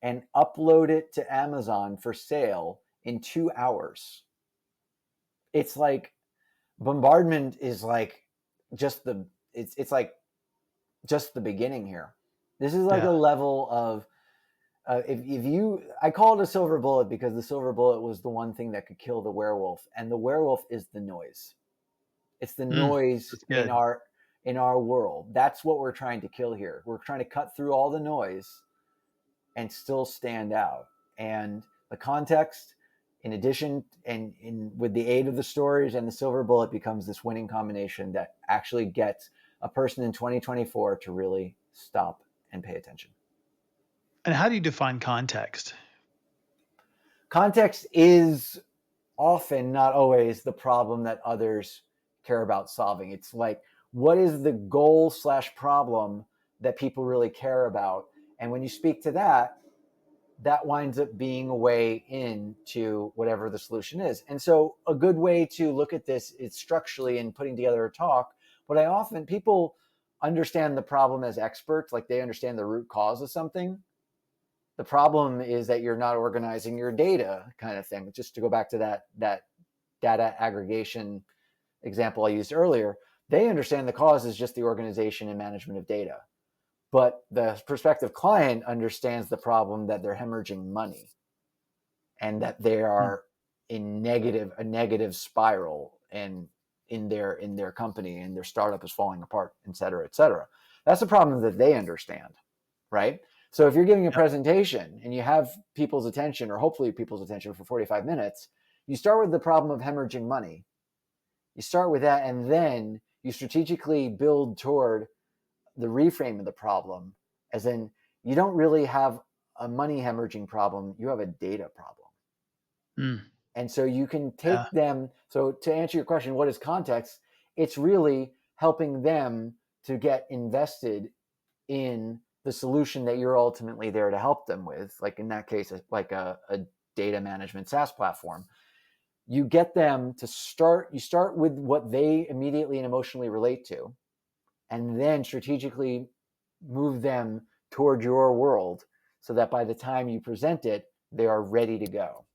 and upload it to Amazon for sale in 2 hours. It's like bombardment is like just the it's like just the beginning here. This is like Yeah. a level of if you, I call it a silver bullet because the silver bullet was the one thing that could kill the werewolf, and the werewolf is the noise. It's the noise That's good. in our world. That's what we're trying to kill here. We're trying to cut through all the noise and still stand out. And the context, in addition, and with the aid of the stories and the silver bullet, becomes this winning combination that actually gets a person in 2024 to really stop and pay attention. And how do you define context? Context is often, not always, the problem that others care about solving. It's like, what is the goal / problem that people really care about? And when you speak to that, that winds up being a way into whatever the solution is. And so a good way to look at this is structurally in putting together a talk. But people understand the problem as experts, like they understand the root cause of something. The problem is that you're not organizing your data, kind of thing. Just to go back to that data aggregation example I used earlier, they understand the cause is just the organization and management of data. But the prospective client understands the problem that they're hemorrhaging money and that they Hmm. are a negative spiral and in their company, and their startup is falling apart, et cetera, et cetera. That's a problem that they understand, right? So if you're giving a Yep. presentation and you have people's attention, or hopefully people's attention, for 45 minutes, you start with the problem of hemorrhaging money. You start with that, and then you strategically build toward the reframe of the problem, as in, you don't really have a money hemorrhaging problem, you have a data problem. Mm. And so you can Yeah. take them. So to answer your question, what is context? It's really helping them to get invested in the solution that you're ultimately there to help them with. Like in that case, like a data management SaaS platform. You get them to you start with what they immediately and emotionally relate to, and then strategically move them toward your world so that by the time you present it, they are ready to go.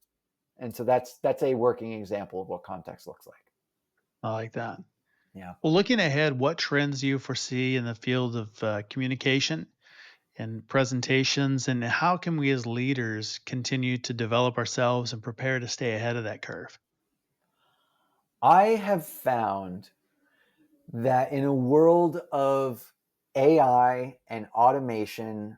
And so that's a working example of what context looks like. I like that. Yeah. Well, looking ahead, what trends do you foresee in the field of communication and presentations, and how can we as leaders continue to develop ourselves and prepare to stay ahead of that curve? I have found that in a world of AI and automation,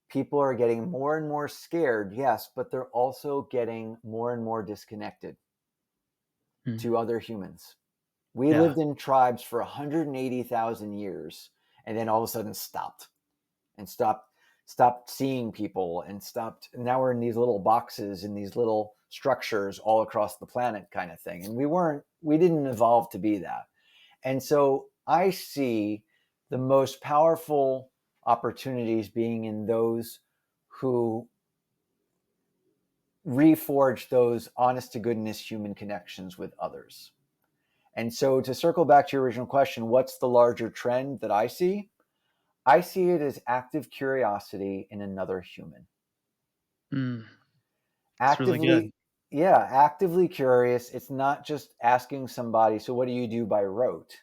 people are getting more and more scared, yes, but they're also getting more and more disconnected Mm. to other humans. We Yeah. lived in tribes for 180,000 years and then all of a sudden stopped and stopped seeing people and stopped. Now we're in these little boxes, in these little structures all across the planet kind of thing. And we didn't evolve to be that. And so I see the most powerful opportunities being in those who reforge those honest to goodness human connections with others. And so to circle back to your original question, what's the larger trend that I see? I see it as active curiosity in another human. Mm. It's really good. Actively, yeah, actively curious. It's not just asking somebody, so what do you do by rote?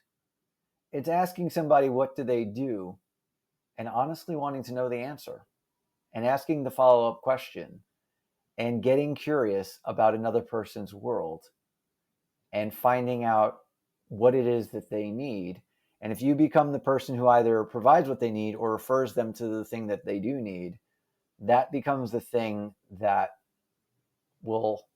It's asking somebody, what do they do? And honestly wanting to know the answer and asking the follow up question and getting curious about another person's world and finding out what it is that they need. And if you become the person who either provides what they need or refers them to the thing that they do need, that becomes the thing that will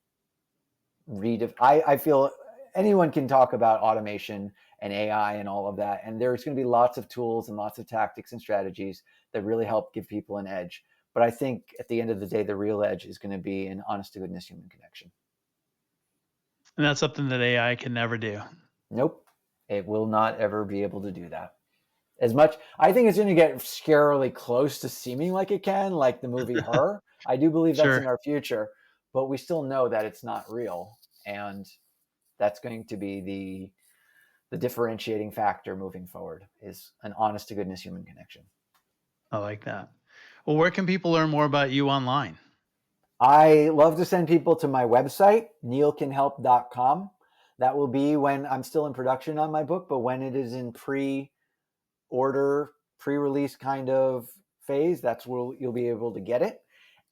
I feel anyone can talk about automation and AI and all of that. And there's going to be lots of tools and lots of tactics and strategies that really help give people an edge. But I think at the end of the day, the real edge is going to be an honest to goodness human connection. And that's something that AI can never do. Nope. It will not ever be able to do that. As much, I think it's going to get scarily close to seeming like it can, like the movie Her. I do believe that's Sure. in our future, but we still know that it's not real. And that's going to be the differentiating factor moving forward is an honest to goodness human connection. I like that. Well, where can people learn more about you online? I love to send people to my website, neilcanhelp.com. That will be when I'm still in production on my book, but when it is in pre-order, pre-release kind of phase, that's where you'll be able to get it.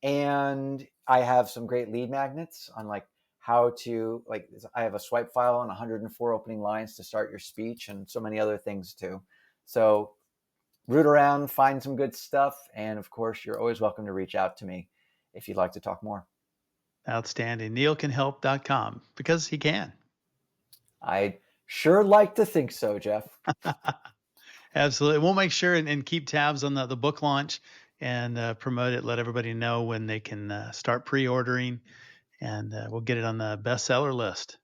And I have some great lead magnets on like how to, like, I have a swipe file on 104 opening lines to start your speech and so many other things too. So root around, find some good stuff. And of course, you're always welcome to reach out to me if you'd like to talk more. Outstanding. neilcanhelp.com, because he can. I'd sure like to think so, Jeff. Absolutely. We'll make sure and keep tabs on the book launch and promote it. Let everybody know when they can start pre-ordering, and we'll get it on the bestseller list.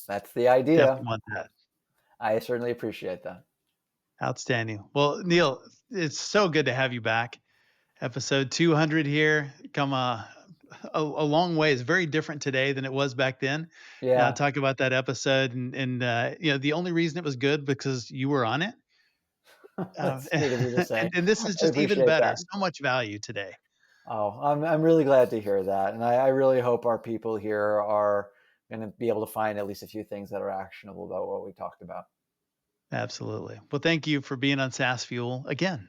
That's the idea. Definitely want that. I certainly appreciate that. Outstanding. Well, Neil, it's so good to have you back. Episode 200 here. Come a long way. It's very different today than it was back then. Yeah, Talk about that episode, and the only reason it was good because you were on it. that's sweet of you to say. And this is I just even appreciate better. that. So much value today. Oh, I'm really glad to hear that. And I really hope our people here are going to be able to find at least a few things that are actionable about what we talked about. Absolutely. Well, thank you for being on SaaS Fuel again.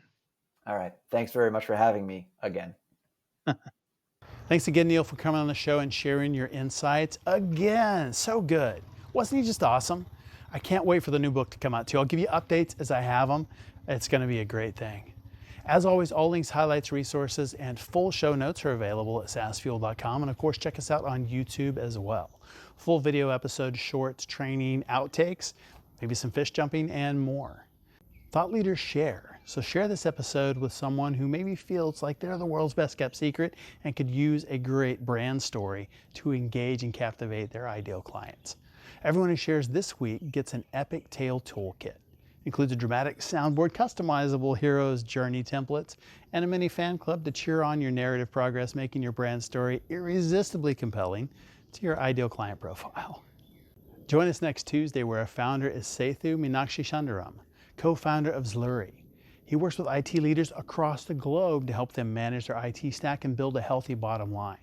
All right. Thanks very much for having me again. Thanks again, Neil, for coming on the show and sharing your insights again. So good. Wasn't he just awesome? I can't wait for the new book to come out too. I'll give you updates as I have them. It's going to be a great thing. As always, all links, highlights, resources, and full show notes are available at saasfuel.com. And of course, check us out on YouTube as well. Full video episodes, shorts, training, outtakes, maybe some fish jumping, and more. Thought leaders share. So share this episode with someone who maybe feels like they're the world's best kept secret and could use a great brand story to engage and captivate their ideal clients. Everyone who shares this week gets an epic tale toolkit. Includes a dramatic soundboard, customizable hero's journey templates, and a mini fan club to cheer on your narrative progress, making your brand story irresistibly compelling to your ideal client profile. Join us next Tuesday, where our founder is Sethu Meenakshi Sundaram, co-founder of Zluri. He works with IT leaders across the globe to help them manage their IT stack and build a healthy bottom line.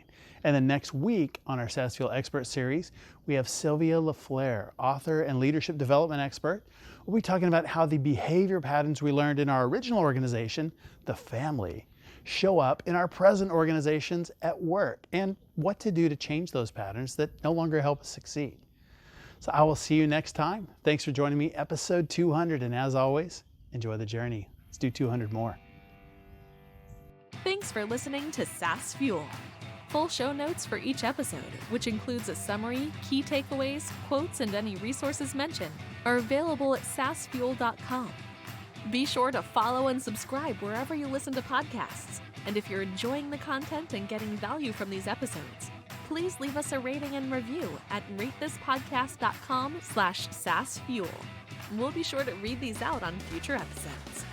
And then next week on our SaaS Fuel Expert series, we have Sylvia LaFleur, author and leadership development expert. We'll be talking about how the behavior patterns we learned in our original organization, the family, show up in our present organizations at work, and what to do to change those patterns that no longer help us succeed. So I will see you next time. Thanks for joining me, episode 200, and as always, enjoy the journey. Let's do 200 more. Thanks for listening to SaaS Fuel. Full show notes for each episode, which includes a summary, key takeaways, quotes, and any resources mentioned, are available at saasfuel.com. Be sure to follow and subscribe wherever you listen to podcasts. And if you're enjoying the content and getting value from these episodes, please leave us a rating and review at ratethispodcast.com/SaaSfuel. We'll be sure to read these out on future episodes.